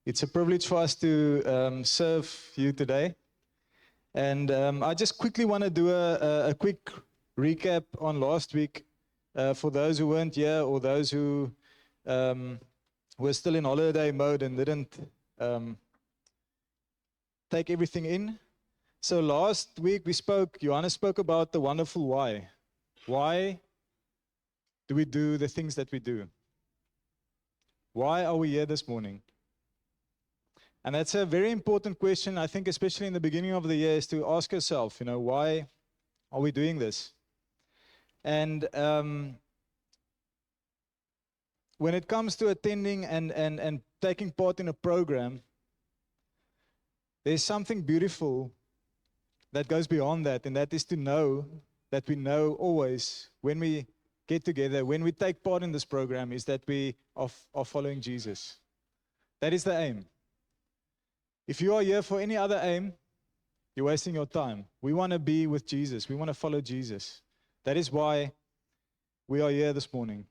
It's a privilege for us to serve you today. And I just quickly want to do a quick recap on last week for those who weren't here or those who were still in holiday mode and didn't take everything in. So last week Johannes spoke about the wonderful why. Why do we do the things that we do? Why are we here this morning? And that's a very important question, I think, especially in the beginning of the year, is to ask yourself, why are we doing this? And when it comes to attending and taking part in a program, there's something beautiful that goes beyond that, and that is to know that we know always when we get together, when we take part in this program, is that we are following Jesus. That is the aim. If you are here for any other aim, you're wasting your time. We want to be with Jesus. We want to follow Jesus. That is why we are here this morning.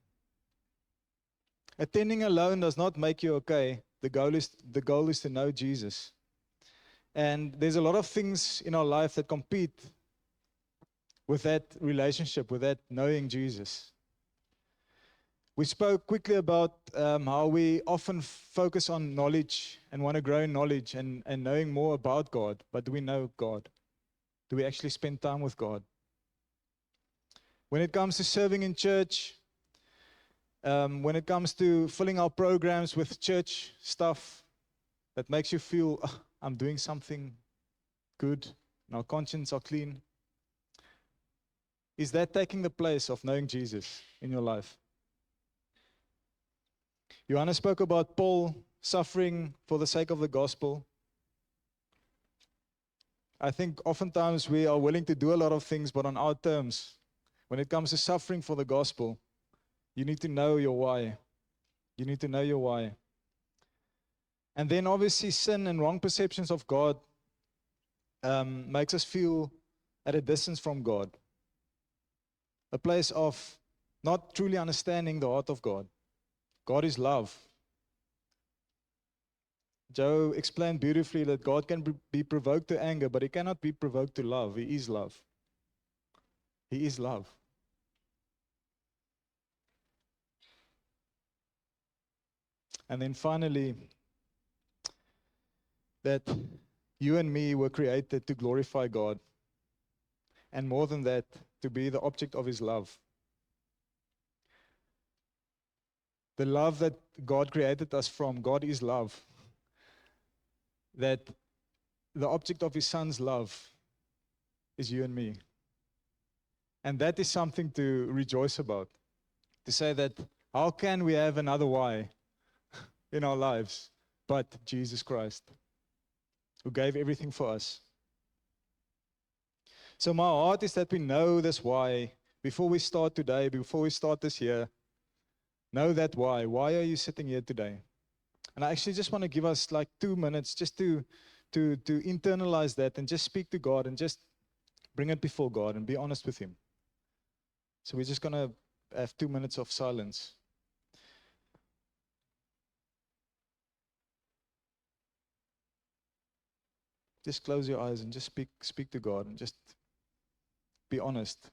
Attending alone does not make you okay. The goal is to know Jesus. And there's a lot of things in our life that compete with that relationship, with that knowing Jesus. We spoke quickly about how we often focus on knowledge and want to grow in knowledge and knowing more about God. But do we know God? Do we actually spend time with God? When it comes to serving in church, when it comes to filling our programs with church stuff that makes you feel, I'm doing something good and our conscience are clean, is that taking the place of knowing Jesus in your life? Johannes spoke about Paul suffering for the sake of the gospel. I think oftentimes we are willing to do a lot of things, but on our terms. When it comes to suffering for the gospel, you need to know your why. You need to know your why. And then obviously sin and wrong perceptions of God makes us feel at a distance from God. A place of not truly understanding the heart of God. God is love. Joe explained beautifully that God can be provoked to anger, but he cannot be provoked to love. He is love. He is love. And then finally, that you and me were created to glorify God. And more than that, to be the object of His love. The love that God created us from, God is love. That the object of His Son's love is you and me. And that is something to rejoice about. To say that, how can we have another why in our lives but Jesus Christ, who gave everything for us? So my heart is that we know this why before we start today, before we start this year. Know that why. Why are you sitting here today? And I actually just want to give us like 2 minutes just to internalize that and just speak to God and just bring it before God and be honest with Him. So we're just going to have 2 minutes of silence. Just close your eyes and just speak to God and just be honest.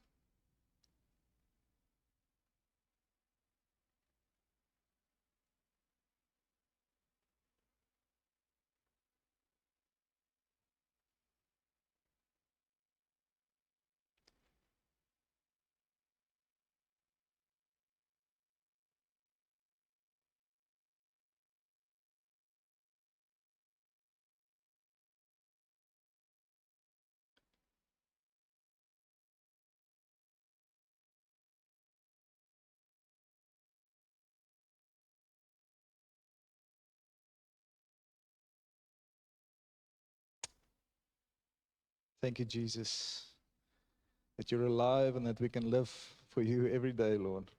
Thank you, Jesus, that you're alive and that we can live for you every day, Lord.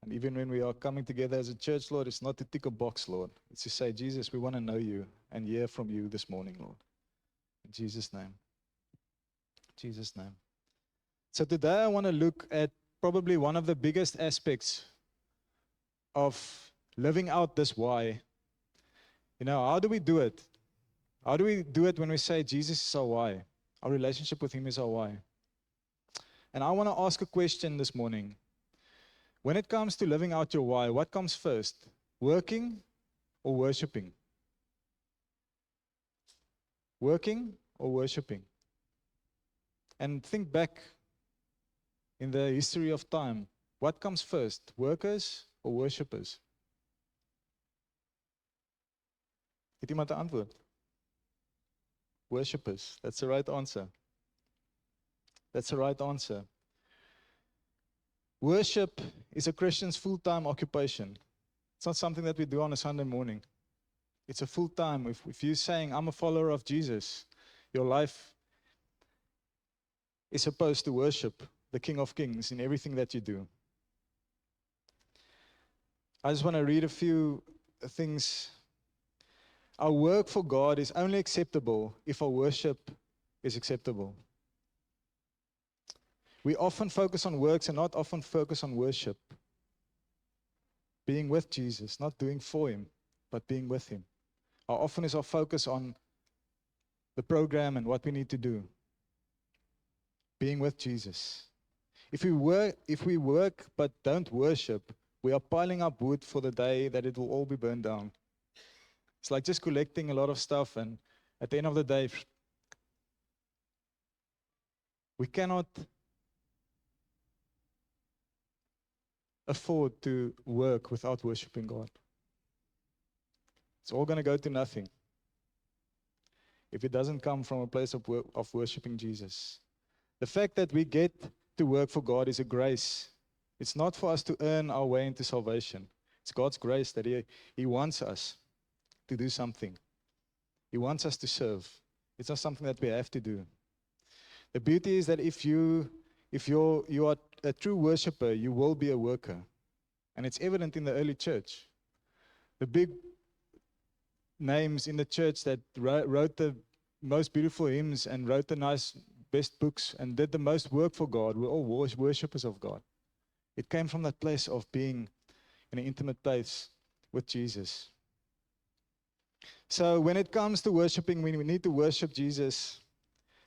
And even when we are coming together as a church, Lord, it's not to tick a box, Lord. It's to say, Jesus, we want to know you and hear from you this morning, Lord. In Jesus' name. In Jesus' name. So today I want to look at probably one of the biggest aspects of living out this why How do we do it? How do we do it when we say Jesus is our why? Our relationship with Him is our why. And I want to ask a question this morning. When it comes to living out your why, what comes first? Working or worshiping? Working or worshiping? And think back in the history of time. What comes first? Workers or worshipers? Het iemand 'n antwoord? Worshippers. That's the right answer. That's the right answer. Worship is a Christian's full-time occupation. It's not something that we do on a Sunday morning. It's a full-time. If you're saying, I'm a follower of Jesus, your life is supposed to worship the King of Kings in everything that you do. I just want to read a few things. Our work for God is only acceptable if our worship is acceptable. We often focus on works and not often focus on worship. Being with Jesus, not doing for Him, but being with Him. How often is our focus on the program and what we need to do? Being with Jesus. If we work but don't worship, we are piling up wood for the day that it will all be burned down. It's like just collecting a lot of stuff, and at the end of the day, we cannot afford to work without worshiping God. It's all going to go to nothing if it doesn't come from a place of worshiping Jesus. The fact that we get to work for God is a grace. It's not for us to earn our way into salvation. It's God's grace that He wants us to do something. He wants us to serve. It's not something that we have to do. The beauty is that if you are a true worshiper, you will be a worker. And it's evident in the early church. The big names in the church that wrote the most beautiful hymns and wrote the best books and did the most work for God were all worshippers of God. It came from that place of being in an intimate place with Jesus. So when it comes to worshiping, we need to worship Jesus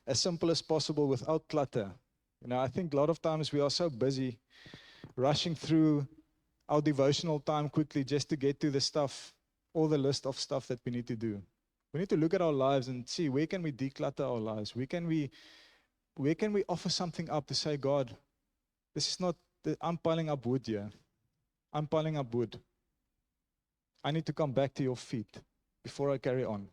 as simple as possible without clutter. I think a lot of times we are so busy rushing through our devotional time quickly just to get to the stuff, all the list of stuff that we need to do. We need to look at our lives and see where can we declutter our lives? Where can we offer something up to say, God, this is not, I'm piling up wood here. I'm piling up wood. I need to come back to your feet before I carry on.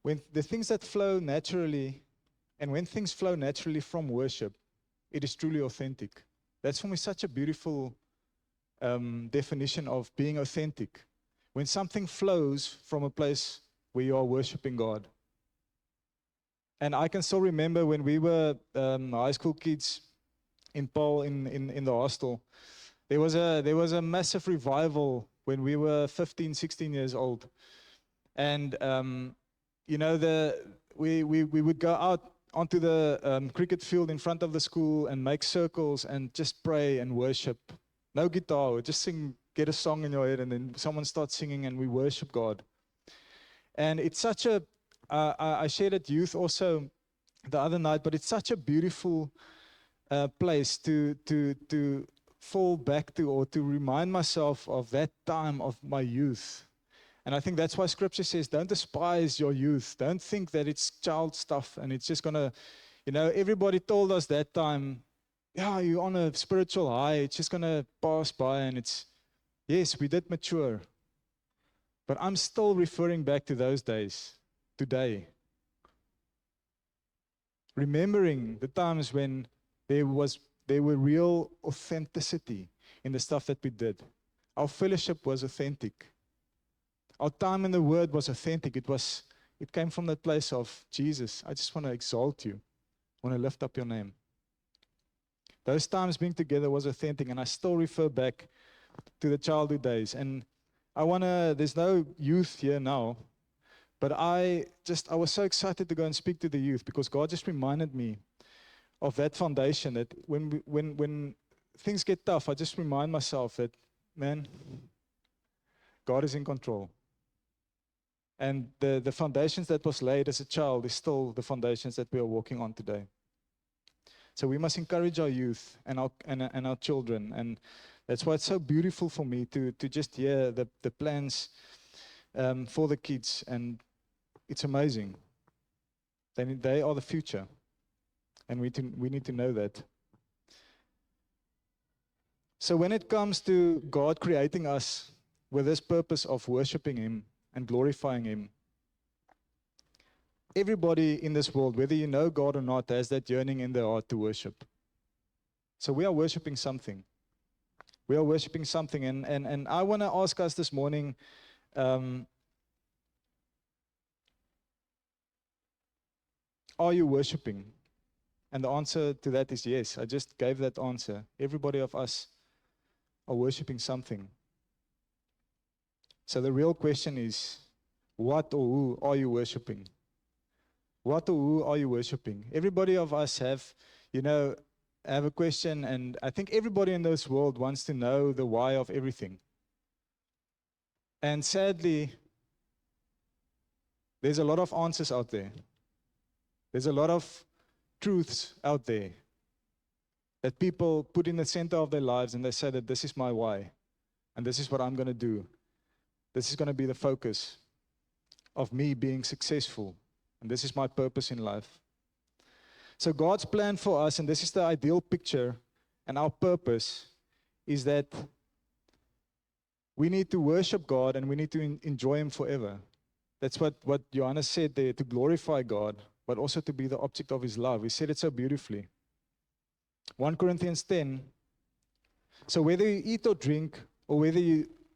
When the things that flow naturally, and when things flow naturally from worship, it is truly authentic. That's for me such a beautiful definition of being authentic. When something flows from a place where you are worshiping God. And I can still remember when we were high school kids in Paul in the hostel, there was a massive revival when we were 15, 16 years old. And we would go out onto the cricket field in front of the school and make circles and just pray and worship. No guitar, just sing, get a song in your head, and then someone starts singing and we worship God. And it's such a, I shared at youth also the other night, but it's such a beautiful place to fall back to, or to remind myself of that time of my youth. And I think that's why Scripture says, don't despise your youth. Don't think that it's child stuff and it's just going to, everybody told us that time, yeah, you're on a spiritual high. It's just going to pass by, and yes, we did mature. But I'm still referring back to those days, today. Remembering the times when there were real authenticity in the stuff that we did. Our fellowship was authentic. Our time in the Word was authentic. It came from that place of Jesus. I just want to exalt you. I want to lift up your name. Those times being together was authentic, and I still refer back to the childhood days. And there's no youth here now, but I was so excited to go and speak to the youth because God just reminded me of that foundation, that when things get tough, I just remind myself that, man, God is in control. And the foundations that was laid as a child is still the foundations that we are walking on today. So we must encourage our youth and our children. And that's why it's so beautiful for me to just hear the plans for the kids. And it's amazing. They are the future. And we need to know that. So when it comes to God creating us with this purpose of worshiping Him and glorifying Him, everybody in this world, whether you know God or not, has that yearning in their heart to worship. So we are worshiping something. We are worshiping something. And I want to ask us this morning, are you worshiping? And the answer to that is yes. I just gave that answer. Everybody of us are worshiping something. So the real question is, what or who are you worshiping? What or who are you worshiping? Everybody of us have a question, and I think everybody in this world wants to know the why of everything. And sadly, there's a lot of answers out there. There's a lot of truths out there that people put in the center of their lives, and they say that this is my why, and this is what I'm going to do. This is going to be the focus of me being successful, and this is my purpose in life. So God's plan for us, and this is the ideal picture, and our purpose is that we need to worship God and we need to enjoy Him forever. That's what Johannes said there, to glorify God, but also to be the object of His love. He said it so beautifully. 1 Corinthians 10, so whether you eat or drink, or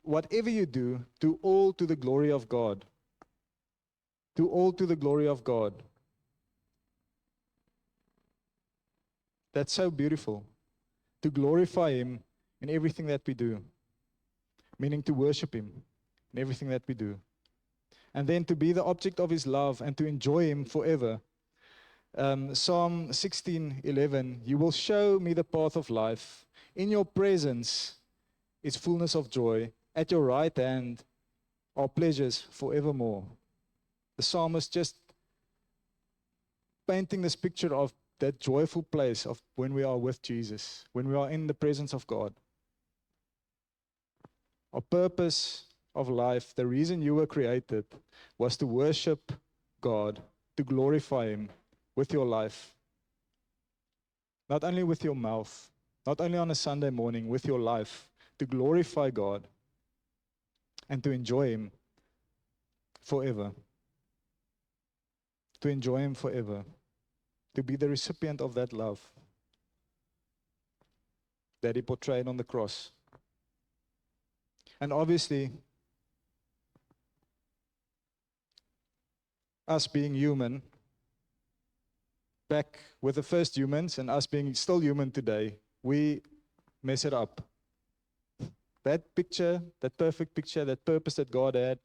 whatever you do all to the glory of God. Do all to the glory of God. That's so beautiful. To glorify Him in everything that we do. Meaning to worship Him in everything that we do. And then to be the object of His love and to enjoy Him forever. Psalm 16:11, you will show me the path of life. In your presence is fullness of joy. At your right hand are pleasures forevermore. The psalmist just painting this picture of that joyful place of when we are with Jesus, when we are in the presence of God. Our purpose of life, the reason you were created, was to worship God, to glorify Him with your life. Not only with your mouth, not only on a Sunday morning, with your life, to glorify God and to enjoy Him forever. To enjoy Him forever. To be the recipient of that love that He portrayed on the cross. And obviously, us being human, back with the first humans and us being still human today, we mess it up. That picture, that perfect picture, that purpose that God had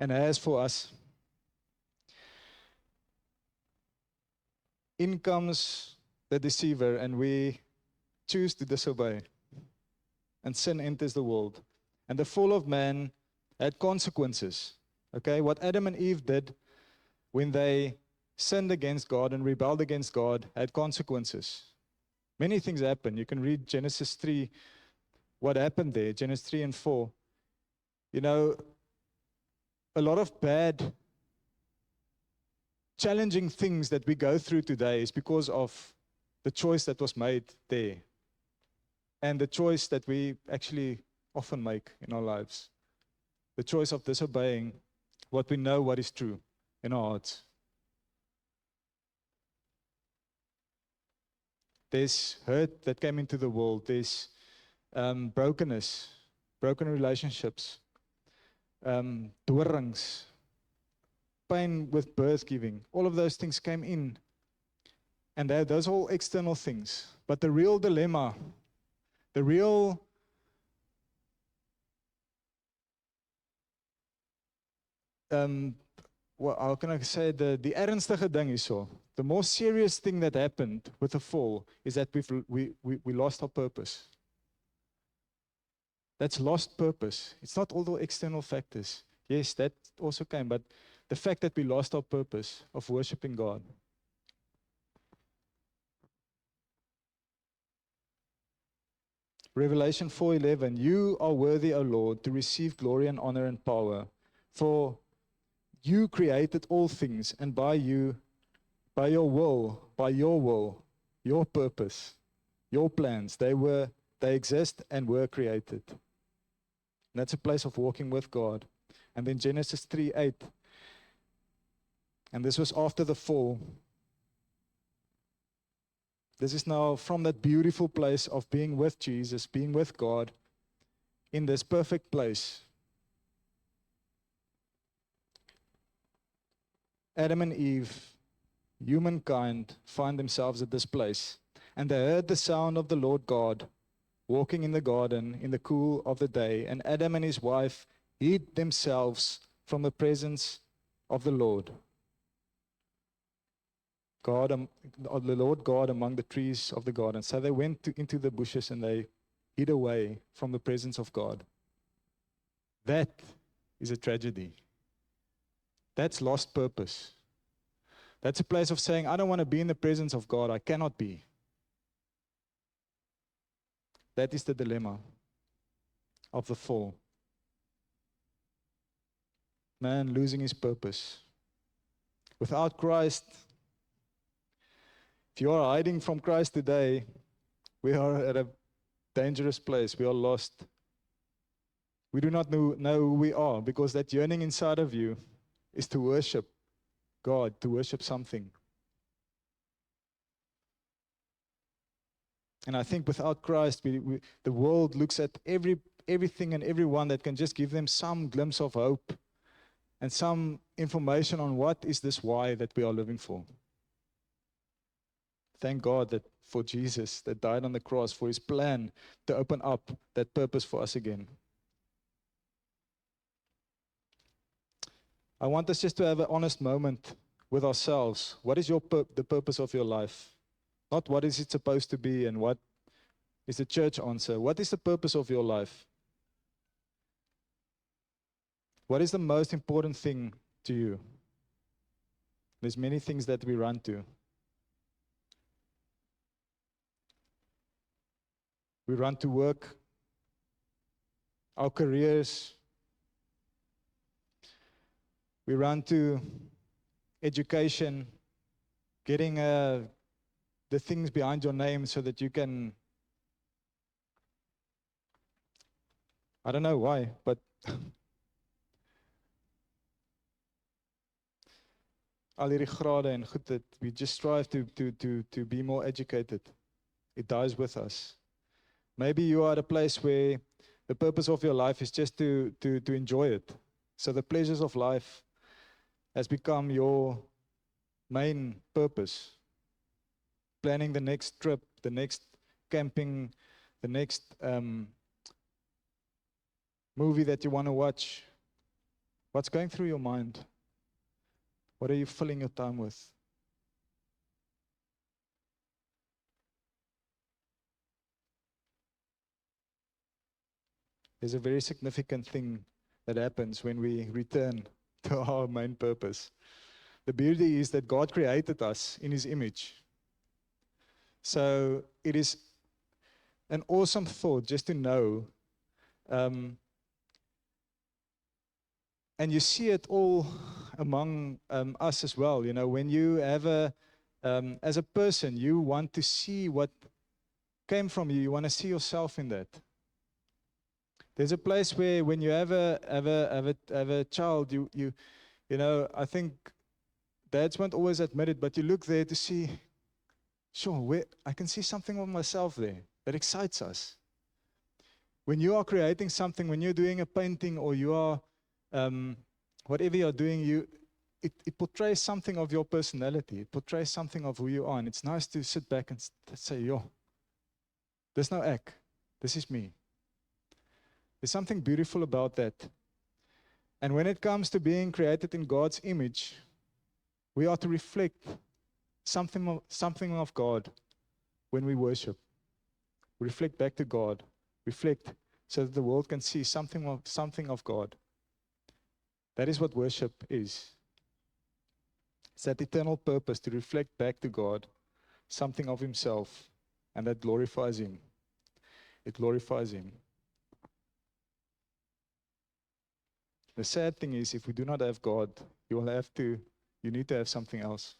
and has for us, in comes the deceiver and we choose to disobey. And sin enters the world. And the fall of man had consequences. Okay, what Adam and Eve did when they sinned against God and rebelled against God had consequences. Many things happen. You can read Genesis 3, what happened there, Genesis 3 and 4. You know, a lot of bad, challenging things that we go through today is because of the choice that was made there. And the choice that we actually often make in our lives. The choice of disobeying what we know what is true in our hearts. There's hurt that came into the world. There's brokenness, broken relationships, dwellings, pain with birth giving. All of those things came in. And those are all external things. But the real dilemma, the real how can I say, the ernstige ding hierso, The more serious thing that happened with the fall is that we lost our purpose. That's lost purpose. It's not all the external factors. Yes, that also came, but the fact that we lost our purpose of worshiping God. Revelation 4:11, you are worthy, O Lord, to receive glory and honor and power, for you created all things, and by your will, your purpose, your plans, they exist and were created. And that's a place of walking with God. And then Genesis 3:8, and this was after the fall. This is now from that beautiful place of being with Jesus, being with God, in this perfect place. Adam and Eve, humankind, find themselves at this place. And they heard the sound of the Lord God walking in the garden in the cool of the day. And Adam and his wife hid themselves from the presence of the Lord. The Lord God among the trees of the garden. So they went into the bushes and they hid away from the presence of God. That is a tragedy. That's lost purpose. That's a place of saying, I don't want to be in the presence of God. I cannot be. That is the dilemma of the fall. Man losing his purpose. Without Christ, if you are hiding from Christ today, we are at a dangerous place. We are lost. We do not know who we are, because that yearning inside of you is to worship God, to worship something. And I think without Christ, the world looks at everything and everyone that can just give them some glimpse of hope and some information on what is this why that we are living for. Thank God that for Jesus that died on the cross, for his plan to open up that purpose for us again. I want us just to have an honest moment with ourselves. What is the purpose of your life? Not what is it supposed to be and what is the church answer. What is the purpose of your life? What is the most important thing to you? There's many things that we run to. We run to work, our careers. We run to education, getting the things behind your name so that you can, I don't know why, but al hierdie grade en goed dat we just strive to be more educated. It dies with us. Maybe you are at a place where the purpose of your life is just to enjoy it. So the pleasures of life has become your main purpose. Planning the next trip, the next camping, the next movie that you want to watch. What's going through your mind? What are you filling your time with? There's a very significant thing that happens when we return to our main purpose. The beauty is that God created us in his image. So it is an awesome thought just to know, and you see it all among us as well. You know, when you have as a person, you want to see what came from you. You want to see yourself in that. There's a place where when you have a child, you know, I think dads won't always admit it, but you look there to see, sure, I can see something of myself there that excites us. When you are creating something, when you're doing a painting or you are, whatever you're doing, it portrays something of your personality. It portrays something of who you are. And it's nice to sit back and say, yo, there's no act. This is me. There's something beautiful about that. And when it comes to being created in God's image, we are to reflect something of God when we worship. Reflect back to God. Reflect so that the world can see something of God. That is what worship is. It's that eternal purpose to reflect back to God something of Himself, and that glorifies Him. It glorifies Him. The sad thing is, if we do not have God, you need to have something else.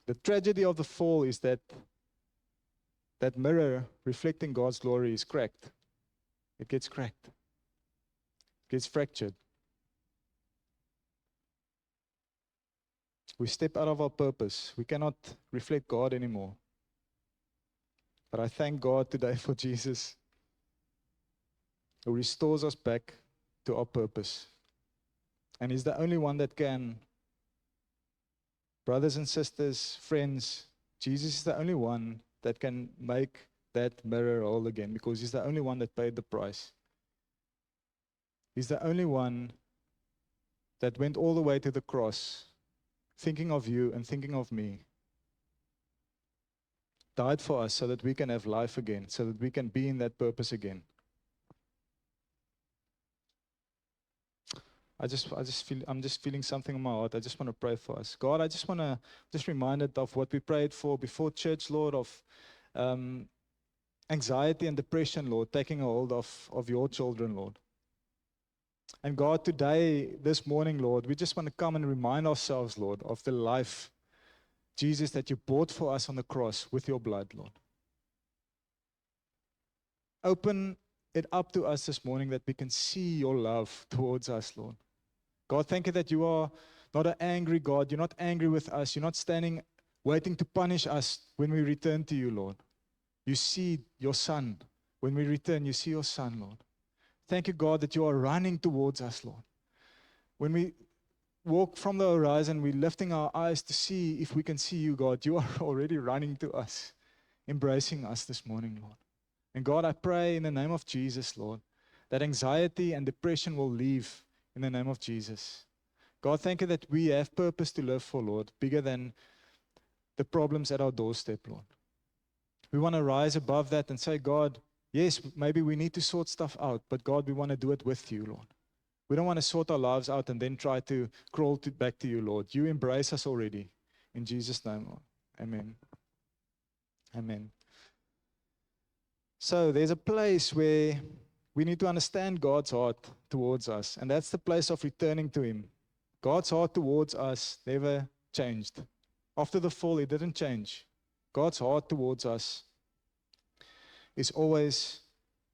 The tragedy of the fall is that that mirror reflecting God's glory is cracked. It gets cracked. It gets fractured. We step out of our purpose. We cannot reflect God anymore. But I thank God today for Jesus, who restores us back to our purpose. And He's the only one that can. Brothers and sisters, friends, Jesus is the only one that can make that mirror whole again, because He's the only one that paid the price. He's the only one that went all the way to the cross, thinking of you and thinking of me. Died for us so that we can have life again, so that we can be in that purpose again. I'm just feeling something in my heart. I just want to pray for us. God, I just want to reminded of what we prayed for before church, Lord, of anxiety and depression, Lord, taking a hold of your children, Lord. And God, today, this morning, Lord, we just want to come and remind ourselves, Lord, of the life, Jesus, that you bought for us on the cross with your blood, Lord. Open it up to us this morning that we can see your love towards us, Lord. God, thank you that you are not an angry God. You're not angry with us. You're not standing waiting to punish us when we return to you, Lord. You see your Son. When we return, you see your Son, Lord. Thank you, God, that you are running towards us, Lord. When we walk from the horizon, we're lifting our eyes to see if we can see you, God. You are already running to us, embracing us this morning, Lord. And God, I pray in the name of Jesus, Lord, that anxiety and depression will leave in the name of Jesus. God, thank you that we have purpose to live for, Lord, bigger than the problems at our doorstep, Lord. We want to rise above that and say, God, yes, maybe we need to sort stuff out, but God, we want to do it with you, Lord. We don't want to sort our lives out and then try to crawl back to you, Lord. You embrace us already. In Jesus' name, Lord. Amen. Amen. So there's a place where we need to understand God's heart towards us, and that's the place of returning to Him. God's heart towards us never changed. After the fall, it didn't change. God's heart towards us is always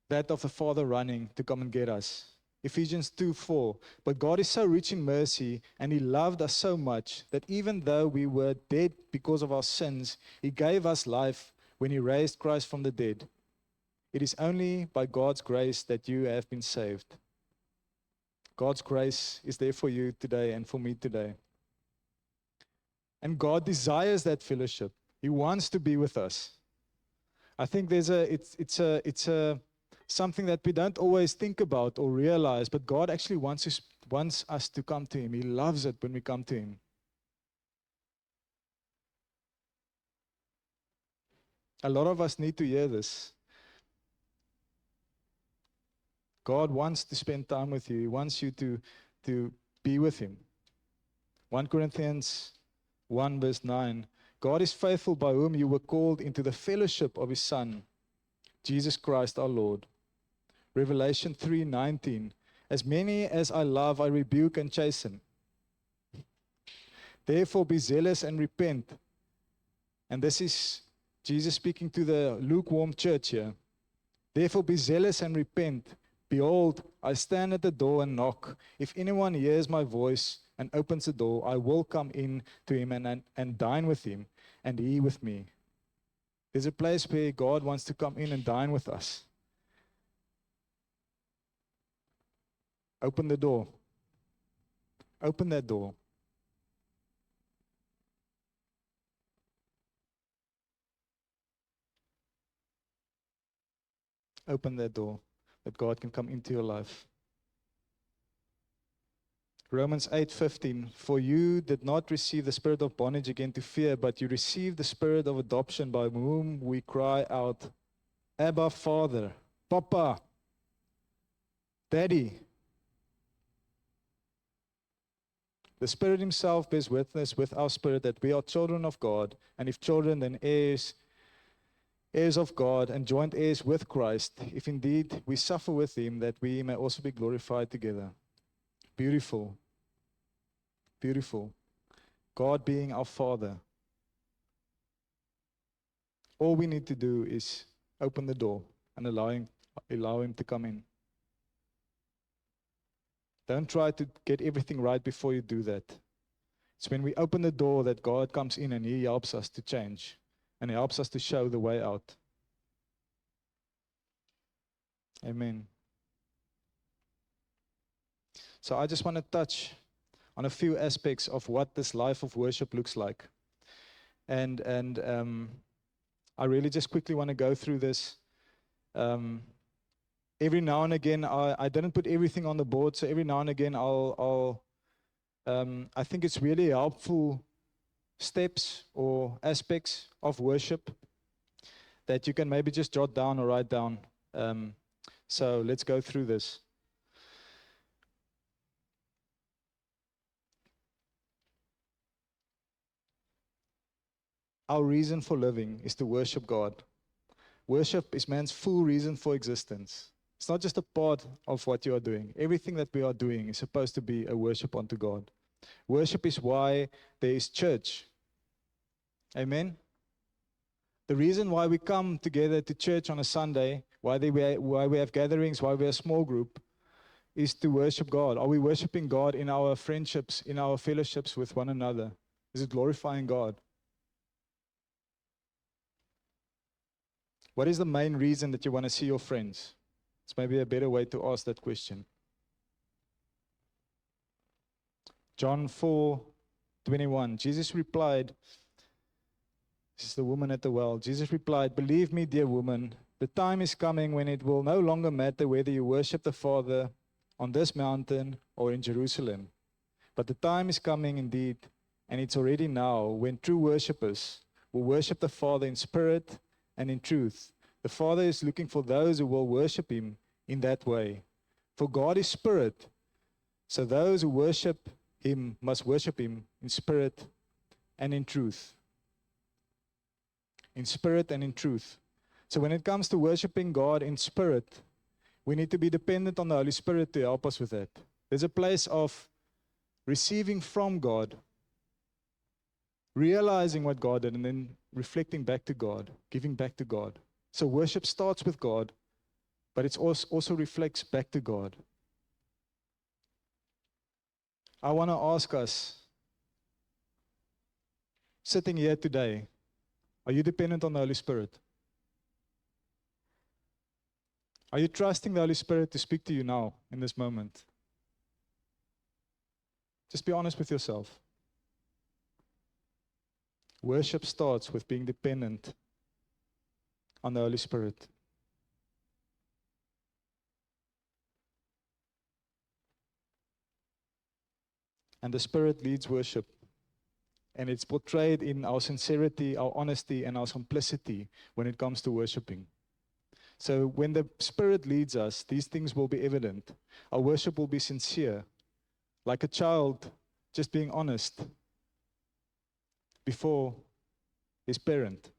that of the Father running to come and get us. Ephesians 2:4. But God is so rich in mercy, and He loved us so much that even though we were dead because of our sins, He gave us life when He raised Christ from the dead. It is only by God's grace that you have been saved. God's grace is there for you today and for me today. And God desires that fellowship. He wants to be with us. I think it's something that we don't always think about or realize, but God actually wants us to come to Him. He loves it when we come to Him. A lot of us need to hear this. God wants to spend time with you. He wants you to be with Him. 1 Corinthians 1 verse 9. God is faithful, by whom you were called into the fellowship of His Son, Jesus Christ our Lord. Revelation 3:19. As many as I love, I rebuke and chasten. Therefore be zealous and repent. And this is Jesus speaking to the lukewarm church here. Therefore be zealous and repent. Behold, I stand at the door and knock. If anyone hears my voice and opens the door, I will come in to him and dine with him, and he with me. There's a place where God wants to come in and dine with us. Open the door. Open that door. Open that door that God can come into your life. Romans 8:15, for you did not receive the spirit of bondage again to fear, but you received the spirit of adoption by whom we cry out, Abba, Father, Papa, Daddy. The Spirit himself bears witness with our spirit that we are children of God, and if children, then heirs, heirs of God, and joint heirs with Christ, if indeed we suffer with him, that we may also be glorified together. Beautiful. Beautiful. God being our Father. All we need to do is open the door and allow him to come in. Don't try to get everything right before you do that. It's when we open the door that God comes in and he helps us to change. And he helps us to show the way out. Amen. So I just want to touch on a few aspects of what this life of worship looks like. And I really just quickly want to go through this. Every now and again, I didn't put everything on the board, so every now and again I think it's really helpful steps or aspects of worship that you can maybe just jot down or write down. So let's go through this. Our reason for living is to worship God. Worship is man's full reason for existence. It's not just a part of what you are doing. Everything that we are doing is supposed to be a worship unto God. Worship is why there is church. Amen? The reason why we come together to church on a Sunday, why we have gatherings, why we are a small group, is to worship God. Are we worshiping God in our friendships, in our fellowships with one another? Is it glorifying God? What is the main reason that you want to see your friends? It's maybe a better way to ask that question. John 4:21. Jesus replied, this is the woman at the well. Jesus replied, believe me, dear woman, the time is coming when it will no longer matter whether you worship the Father on this mountain or in Jerusalem. But the time is coming indeed, and it's already now, when true worshipers will worship the Father in spirit and in truth. The Father is looking for those who will worship him in that way. For God is spirit, so those who worship him must worship him in spirit and in truth. In spirit and in truth. So when it comes to worshiping God in spirit, we need to be dependent on the Holy Spirit to help us with that. There's a place of receiving from God, realizing what God did, and then reflecting back to God, giving back to God. So worship starts with God, but it also reflects back to God. I want to ask us, sitting here today, are you dependent on the Holy Spirit? Are you trusting the Holy Spirit to speak to you now, in this moment? Just be honest with yourself. Worship starts with being dependent on the Holy Spirit. And the Spirit leads worship. And it's portrayed in our sincerity, our honesty, and our simplicity when it comes to worshiping. So when the Spirit leads us, these things will be evident. Our worship will be sincere, like a child just being honest before his parent.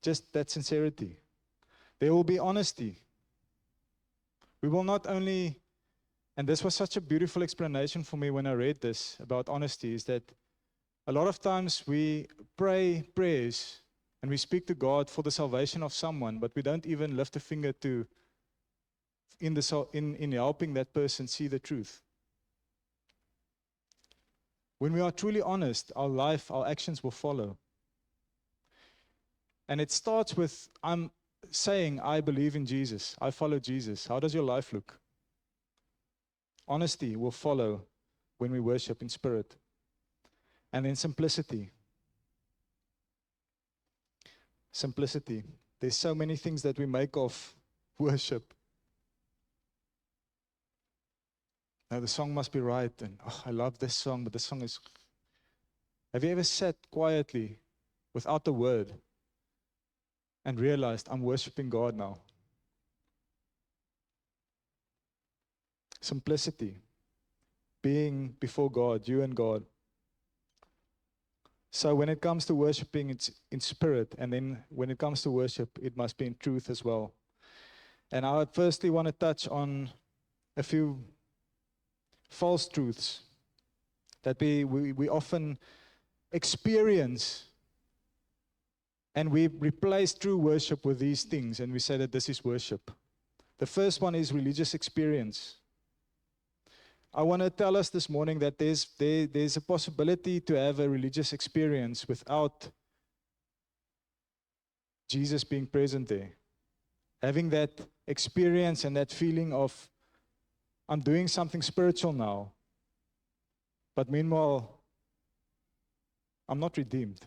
Just that sincerity. There will be honesty. We will not only, and this was such a beautiful explanation for me when I read this about honesty, is that a lot of times we pray prayers and we speak to God for the salvation of someone, but we don't even lift a finger to in helping that person see the truth. When we are truly honest, our life, our actions will follow. And it starts with, I'm saying, I believe in Jesus. I follow Jesus. How does your life look? Honesty will follow when we worship in spirit. And then simplicity. Simplicity. There's so many things that we make of worship. Now the song must be right, and oh, I love this song, but this song is. Have you ever sat quietly without a word and realized I'm worshiping God now? Simplicity, being before God, you and God. So when it comes to worshiping, it's in spirit, and then when it comes to worship, it must be in truth as well. And I would firstly want to touch on a few false truths that we often experience, and we replace true worship with these things, and we say that this is worship. The first one is religious experience. I want to tell us this morning that there's a possibility to have a religious experience without Jesus being present there. Having that experience and that feeling of, I'm doing something spiritual now, but meanwhile, I'm not redeemed.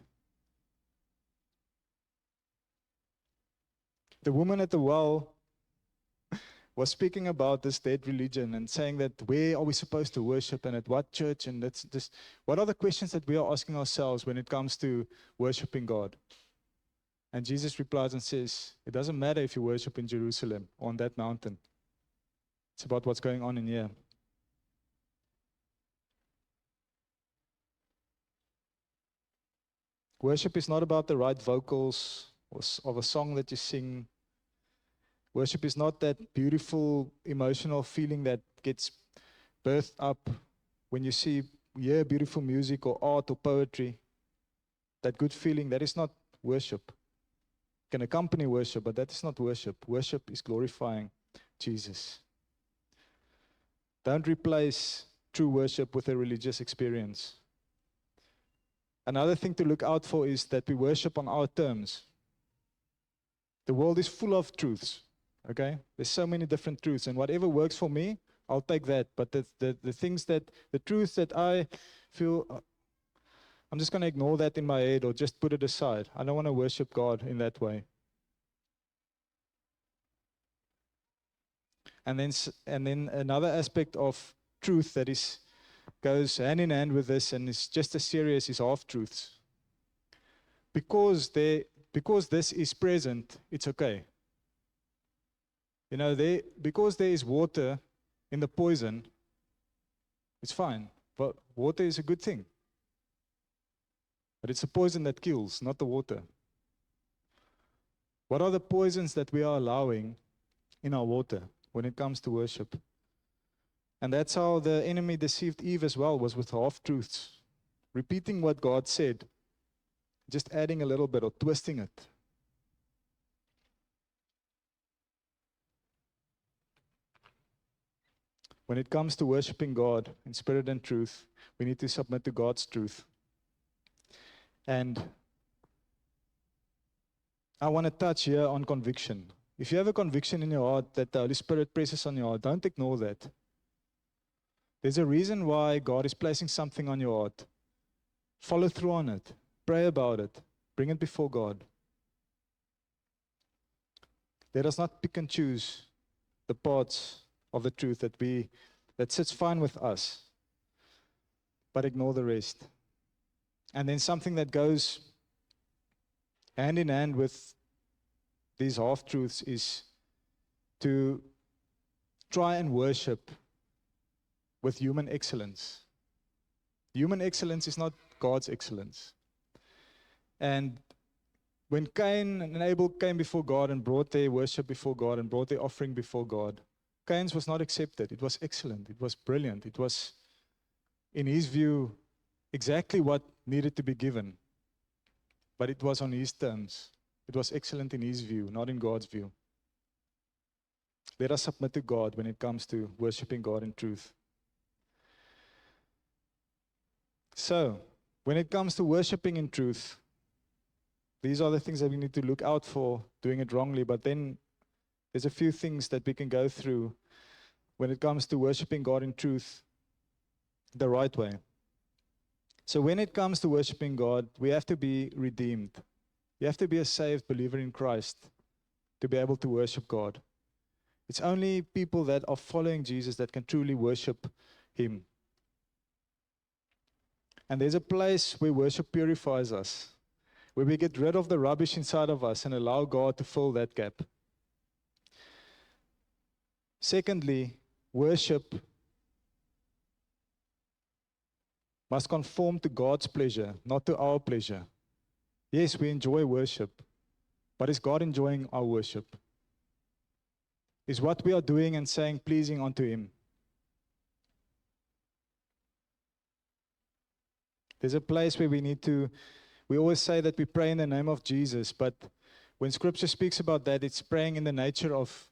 The woman at the well was speaking about this dead religion and saying that where are we supposed to worship and at what church, and that's this. What are the questions that we are asking ourselves when it comes to worshiping God? And Jesus replies and says, it doesn't matter if you worship in Jerusalem or on that mountain. It's about what's going on in here. Worship is not about the right vocals of a song that you sing. Worship is not that beautiful emotional feeling that gets birthed up when you hear beautiful music or art or poetry. That good feeling, that is not worship. It can accompany worship, but that is not worship. Worship is glorifying Jesus. Don't replace true worship with a religious experience. Another thing to look out for is that we worship on our terms. The world is full of truths, okay? There's so many different truths, and whatever works for me, I'll take that. But the things that, the truths that I feel, I'm just going to ignore that in my head or just put it aside. I don't want to worship God in that way. And then another aspect of truth that goes hand in hand with this and is just as serious is half-truths. Because this is present, it's okay. You know, because there is water in the poison, it's fine. But water is a good thing. But it's the poison that kills, not the water. What are the poisons that we are allowing in our water when it comes to worship? And that's how the enemy deceived Eve as well, was with half-truths. Repeating what God said, just adding a little bit or twisting it. When it comes to worshiping God in spirit and truth, we need to submit to God's truth. And I want to touch here on conviction. If you have a conviction in your heart that the Holy Spirit presses on your heart, don't ignore that. There's a reason why God is placing something on your heart. Follow through on it. Pray about it. Bring it before God. Let us not pick and choose the parts of the truth that sits fine with us, but ignore the rest. And then something that goes hand in hand with these half-truths is to try and worship with human excellence. Human excellence is not God's excellence. And when Cain and Abel came before God and brought their worship before God and brought their offering before God, Cain's was not accepted. It was excellent. It was brilliant. It was, in his view, exactly what needed to be given. But it was on his terms. It was excellent in his view, not in God's view. Let us submit to God when it comes to worshiping God in truth. So, when it comes to worshiping in truth, these are the things that we need to look out for doing it wrongly. But then there's a few things that we can go through when it comes to worshiping God in truth the right way. So when it comes to worshiping God, we have to be redeemed. You have to be a saved believer in Christ to be able to worship God. It's only people that are following Jesus that can truly worship Him. And there's a place where worship purifies us, where we get rid of the rubbish inside of us and allow God to fill that gap. Secondly, worship must conform to God's pleasure, not to our pleasure. Yes, we enjoy worship, but is God enjoying our worship? Is what we are doing and saying pleasing unto Him? There's a place where we always say that we pray in the name of Jesus, but when Scripture speaks about that, it's praying in the nature of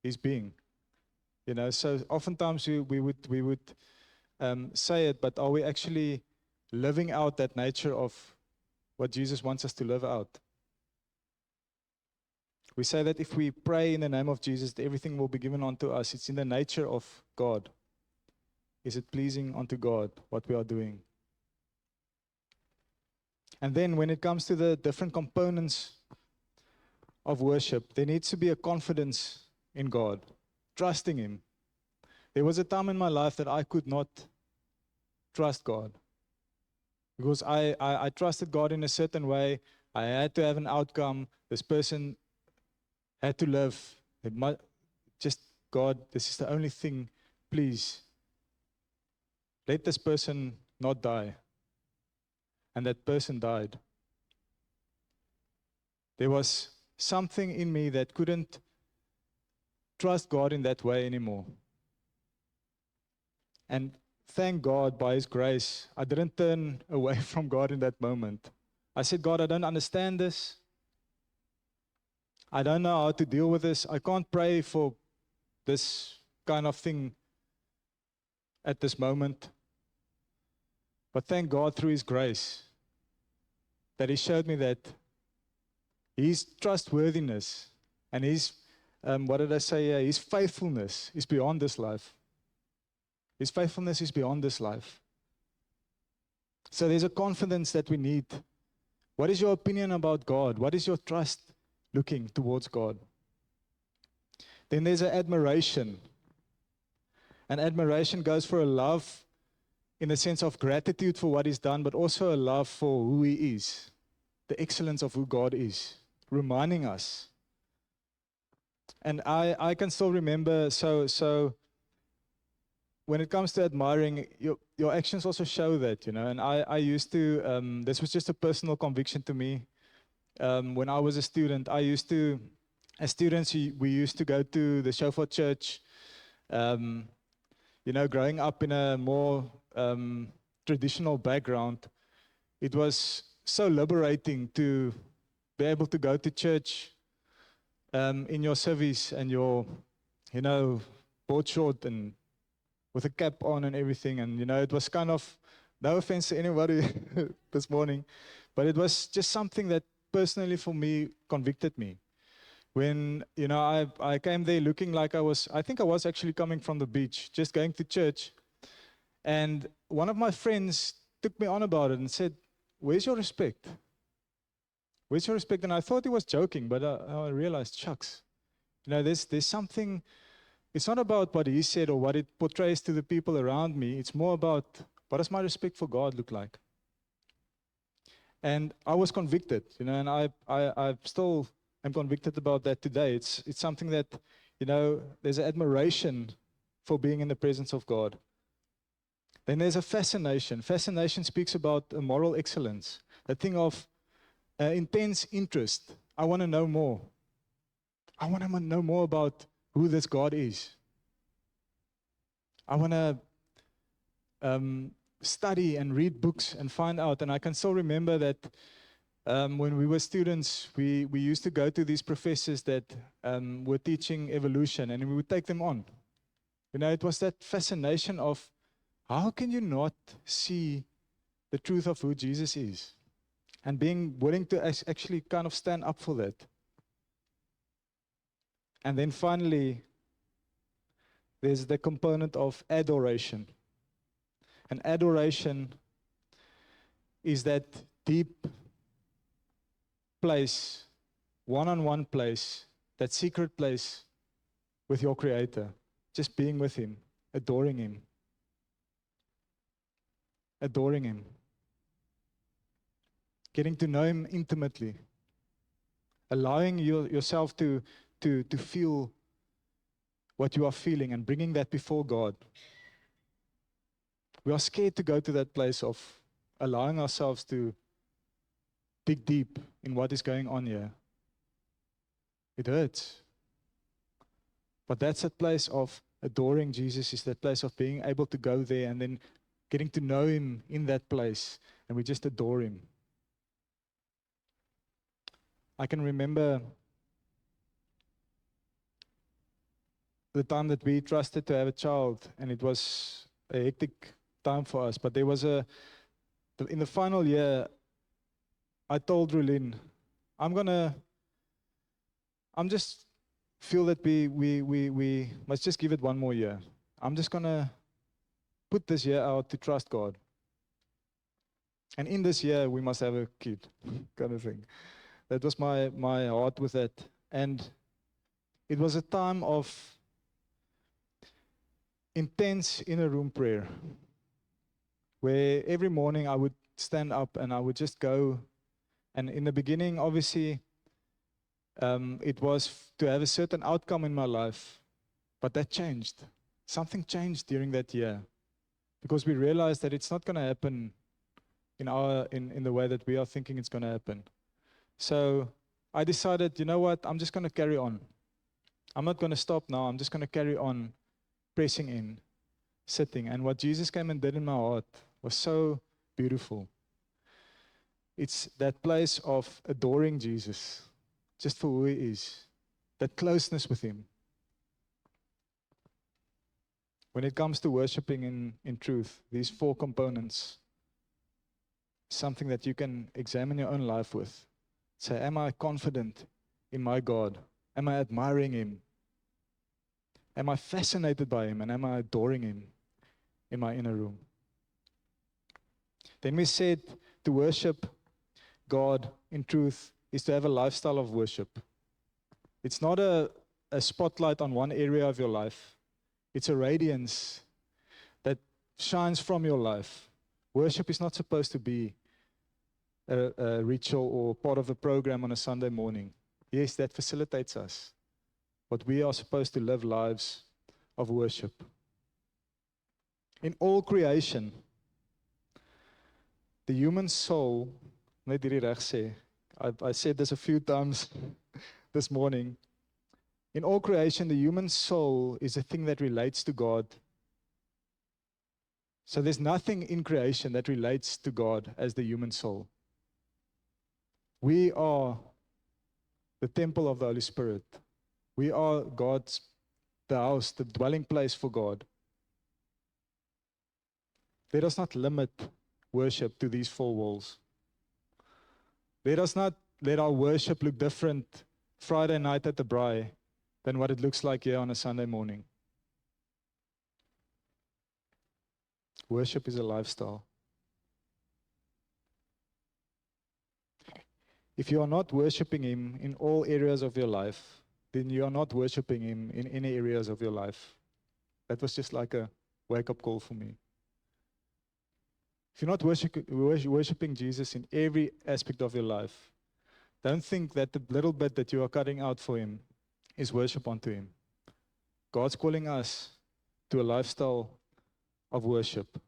His being. So oftentimes we would say it, but are we actually living out that nature of what Jesus wants us to live out? We say that if we pray in the name of Jesus, that everything will be given unto us. It's in the nature of God. Is it pleasing unto God, what we are doing? And then when it comes to the different components of worship, there needs to be a confidence in God, trusting Him. There was a time in my life that I could not trust God because I trusted God in a certain way. I had to have an outcome. This person had to live. Just, God, this is the only thing. Please, let this person not die. And that person died. There was something in me that couldn't trust God in that way anymore. And thank God, by His grace, I didn't turn away from God in that moment. I said, God, I don't understand this. I don't know how to deal with this. I can't pray for this kind of thing at this moment. But thank God through His grace that He showed me that His trustworthiness and His, His faithfulness is beyond this life. His faithfulness is beyond this life. So there's a confidence that we need. What is your opinion about God? What is your trust looking towards God? Then there's an admiration. And admiration goes for a love in the sense of gratitude for what He's done, but also a love for who He is, the excellence of who God is, reminding us. And I can still remember, so when it comes to admiring, your actions also show that, And I used to, this was just a personal conviction to me. When I was a student, as students, we used to go to the Shofar Church. Growing up in a more traditional background, it was so liberating to be able to go to church in your service and your, board short and with a cap on and everything. And, it was kind of, no offense to anybody this morning, but it was just something that personally for me convicted me. When, I came there looking like I think I was actually coming from the beach, just going to church. And one of my friends took me on about it and said, where's your respect? Where's your respect? And I thought he was joking, but I realized, shucks, there's something, it's not about what he said or what it portrays to the people around me. It's more about, what does my respect for God look like? And I was convicted, and I still am convicted about that today. It's something that, there's an admiration for being in the presence of God. Then there's a fascination. Fascination speaks about a moral excellence, a thing of intense interest. I want to know more. I want to know more about who this God is. I want to study and read books and find out. And I can still remember that when we were students, we used to go to these professors that were teaching evolution, and we would take them on. It was that fascination of, how can you not see the truth of who Jesus is? And being willing to actually kind of stand up for that. And then finally, there's the component of adoration. And adoration is that deep place, one-on-one place, that secret place with your Creator. Just being with Him, adoring Him, adoring Him, getting to know Him intimately, allowing yourself to feel what you are feeling and bringing that before God. We are scared to go to that place of allowing ourselves to dig deep in what is going on here. It hurts. But that's that place of adoring Jesus, is that place of being able to go there and then getting to know Him in that place, and we just adore Him. I can remember the time that we trusted to have a child, and it was a hectic time for us. But there was in the final year, I told Rulin, I'm just feel that we must just give it one more year. I'm just gonna put this year out to trust God. And in this year, we must have a kid, kind of thing. That was my heart with that. And it was a time of intense inner room prayer, where every morning I would stand up and I would just go. And in the beginning, obviously, it was to have a certain outcome in my life, but that changed. Something changed during that year, because we realized that it's not going to happen in the way that we are thinking it's going to happen. So I decided, you know what, I'm just going to carry on. I'm not going to stop now. I'm just going to carry on pressing in, sitting. And what Jesus came and did in my heart was so beautiful. It's that place of adoring Jesus, just for who He is, that closeness with Him. When it comes to worshiping in truth, these 4 components, something that you can examine your own life with. Say, am I confident in my God? Am I admiring Him? Am I fascinated by Him? And am I adoring Him in my inner room? Then we said to worship God in truth is to have a lifestyle of worship. It's not a spotlight on one area of your life. It's a radiance that shines from your life. Worship is not supposed to be a ritual or part of a program on a Sunday morning. Yes, that facilitates us. But we are supposed to live lives of worship. In all creation, the human soul, net hierdie reg sê, I said this a few times this morning. In all creation, the human soul is a thing that relates to God. So there's nothing in creation that relates to God as the human soul. We are the temple of the Holy Spirit. We are the house, the dwelling place for God. Let us not limit worship to these 4 walls. Let us not let our worship look different Friday night at the braai than what it looks like here on a Sunday morning. Worship is a lifestyle. If you are not worshiping Him in all areas of your life, then you are not worshiping Him in any areas of your life. That was just like a wake-up call for me. If you're not worshiping Jesus in every aspect of your life, don't think that the little bit that you are cutting out for Him is worship unto Him. God's calling us to a lifestyle of worship.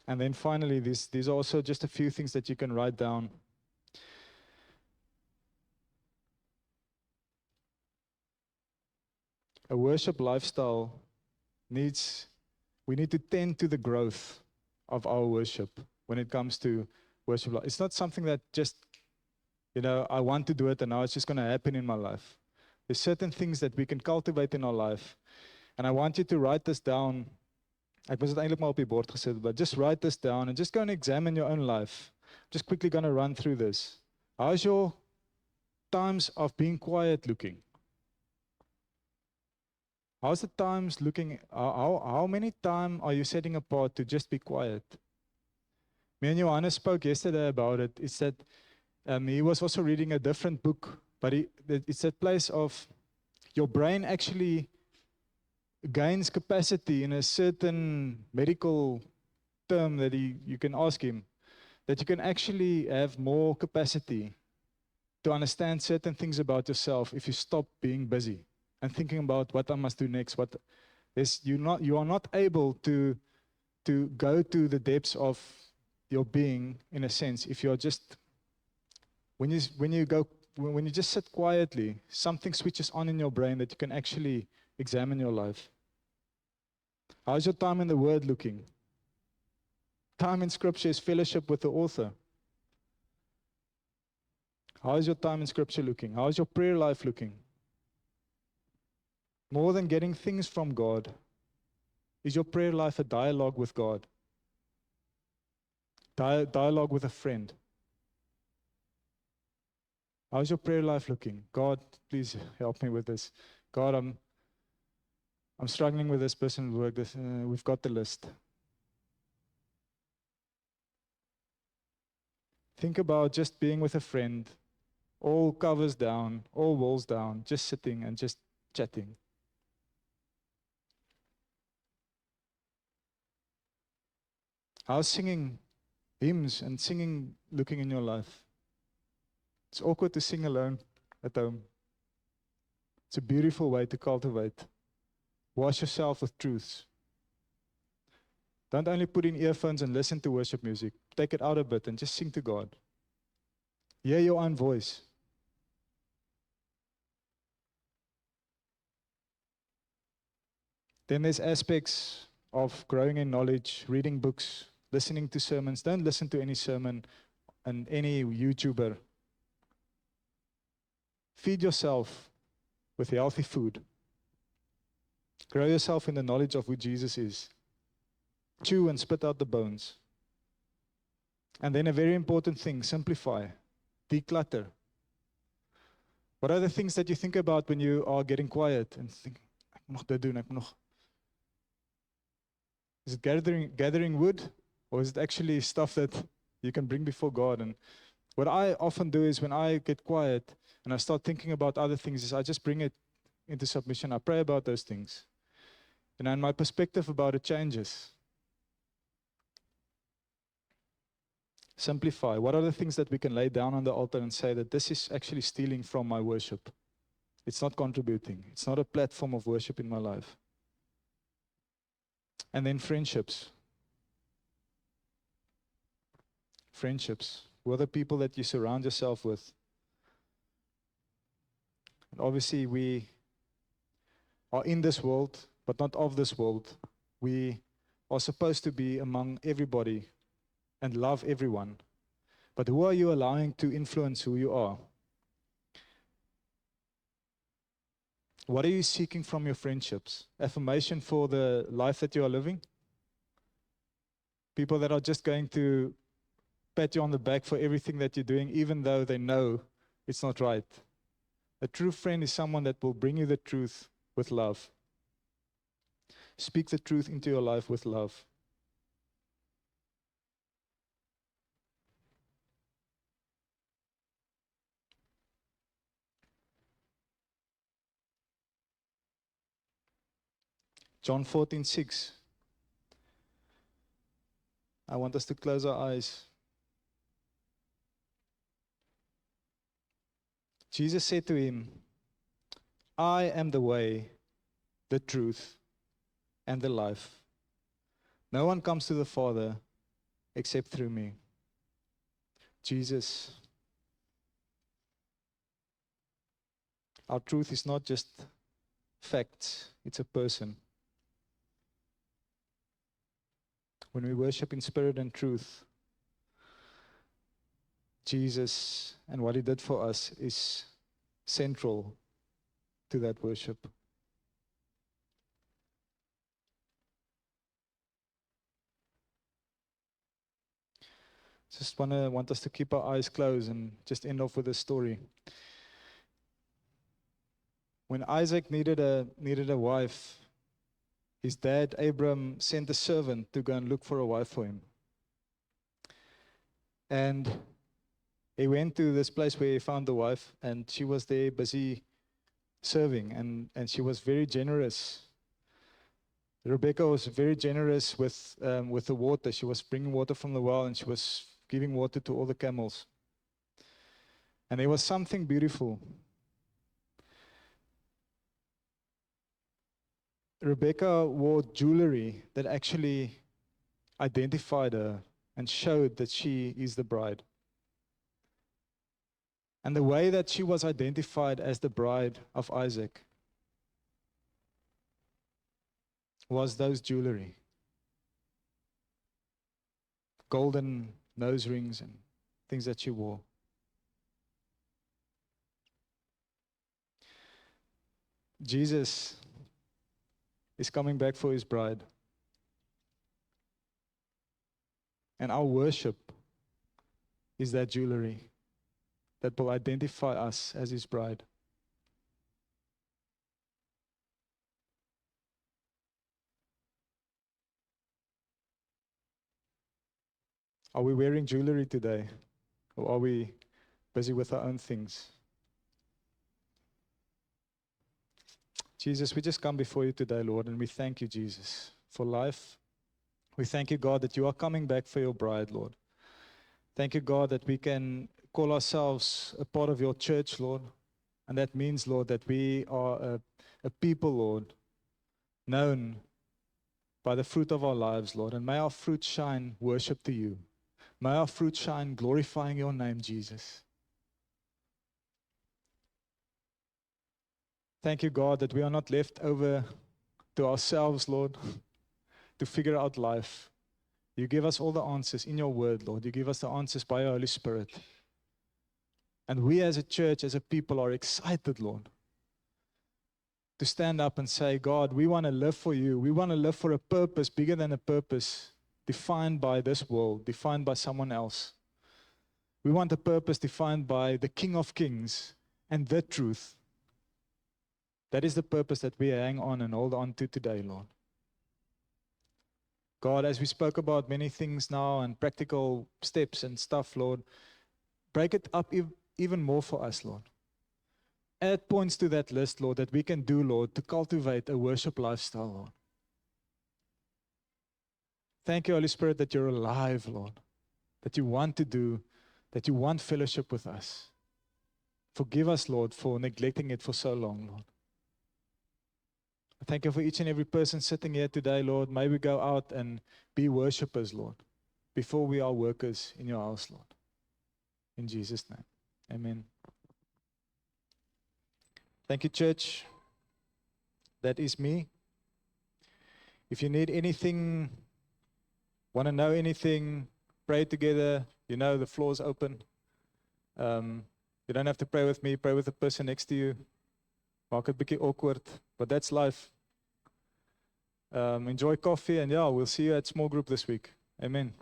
And then finally, these are also just a few things that you can write down. A worship lifestyle we need to tend to the growth of our worship when it comes to worship. It's not something that just, I want to do it and now it's just going to happen in my life. There's certain things that we can cultivate in our life. And I want you to write this down. Ek was dit eintlik maar op die bord gesit, but just write this down and just go and examine your own life. Just quickly going to run through this. How's your times of being quiet looking? How's the times looking? How many time are you setting apart to just be quiet? Me and Johannes spoke yesterday about it. It's that he was also reading a different book, but it's that place of your brain actually gains capacity in a certain medical term that you can ask him, that you can actually have more capacity to understand certain things about yourself if you stop being busy and thinking about what I must do next. You are not able to go to the depths of your being, in a sense, if you're just when you just sit quietly, something switches on in your brain that you can actually examine your life. How's your time in the Word looking? Time in Scripture is fellowship with the author. How is your time in Scripture looking? How is your prayer life looking? More than getting things from God, is your prayer life a dialogue with God? Dialogue with a friend? How's your prayer life looking? God, please help me with this. God, I'm struggling with this person at work. We've got the list. Think about just being with a friend, all covers down, all walls down, just sitting and just chatting. How's singing hymns and singing looking in your life? It's awkward to sing alone at home. It's a beautiful way to cultivate. Wash yourself with truths. Don't only put in earphones and listen to worship music. Take it out a bit and just sing to God. Hear your own voice. Then there's aspects of growing in knowledge, reading books, listening to sermons. Don't listen to any sermon and any YouTuber. Feed yourself with healthy food. Grow yourself in the knowledge of who Jesus is. Chew and spit out the bones. And then a very important thing, simplify, declutter. What are the things that you think about when you are getting quiet and think, ek moet nog dit doen, ek moet nog. Is it gathering wood, or is it actually stuff that you can bring before God? And what I often do is when I get quiet and I start thinking about other things, is I just bring it into submission. I pray about those things. And my perspective about it changes. Simplify. What are the things that we can lay down on the altar and say that this is actually stealing from my worship? It's not contributing. It's not a platform of worship in my life. And then friendships. Friendships. Who are the people that you surround yourself with? And obviously, we are in this world, but not of this world. We are supposed to be among everybody and love everyone. But who are you allowing to influence who you are? What are you seeking from your friendships? Affirmation for the life that you are living? People that are just going to pat you on the back for everything that you're doing, even though they know it's not right. A true friend is someone that will bring you the truth with love. Speak the truth into your life with love. John 14:6. I want us to close our eyes. Jesus said to him, I am the way, the truth, and the life. No one comes to the Father except through me. Jesus. Our truth is not just facts, it's a person. When we worship in spirit and truth, Jesus and what He did for us is central to that worship. Just want us to keep our eyes closed and just end off with a story. When Isaac needed a wife, his dad, Abram, sent a servant to go and look for a wife for him. And he went to this place where he found the wife, and she was there busy serving, and she was very generous. Rebecca was very generous with the water. She was bringing water from the well and she was giving water to all the camels. And there was something beautiful. Rebecca wore jewelry that actually identified her and showed that she is the bride. And the way that she was identified as the bride of Isaac was those jewelry. Golden nose rings and things that she wore. Jesus is coming back for his bride. And our worship is that jewelry that will identify us as his bride. Are we wearing jewelry today? Or are we busy with our own things? Jesus, we just come before you today, Lord, and we thank you, Jesus, for life. We thank you, God, that you are coming back for your bride, Lord. Thank you, God, that we can call ourselves a part of your church, Lord. And that means, Lord, that we are a people, Lord, known by the fruit of our lives, Lord. And may our fruit shine worship to you. May our fruit shine glorifying your name, Jesus. Thank you, God, that we are not left over to ourselves, Lord, to figure out life. You give us all the answers in your word, Lord. You give us the answers by your Holy Spirit. And we as a church, as a people, are excited, Lord, to stand up and say, God, we want to live for you. We want to live for a purpose bigger than a purpose defined by this world, defined by someone else. We want a purpose defined by the King of Kings and the truth. That is the purpose that we hang on and hold on to today, Lord. God, as we spoke about many things now and practical steps and stuff, Lord, break it up even more for us, Lord. Add points to that list, Lord, that we can do, Lord, to cultivate a worship lifestyle, Lord. Thank you, Holy Spirit, that you're alive, Lord, that you want to do, that you want fellowship with us. Forgive us, Lord, for neglecting it for so long, Lord. I thank you for each and every person sitting here today, Lord. May we go out and be worshipers, Lord, before we are workers in your house, Lord. In Jesus' name, amen. Thank you, church. That is me. If you need anything, want to know anything, pray together. You know the floor is open. You don't have to pray with me. Pray with the person next to you. Maak het bietjie awkward, but that's life. Enjoy coffee, and yeah, we'll see you at small group this week. Amen.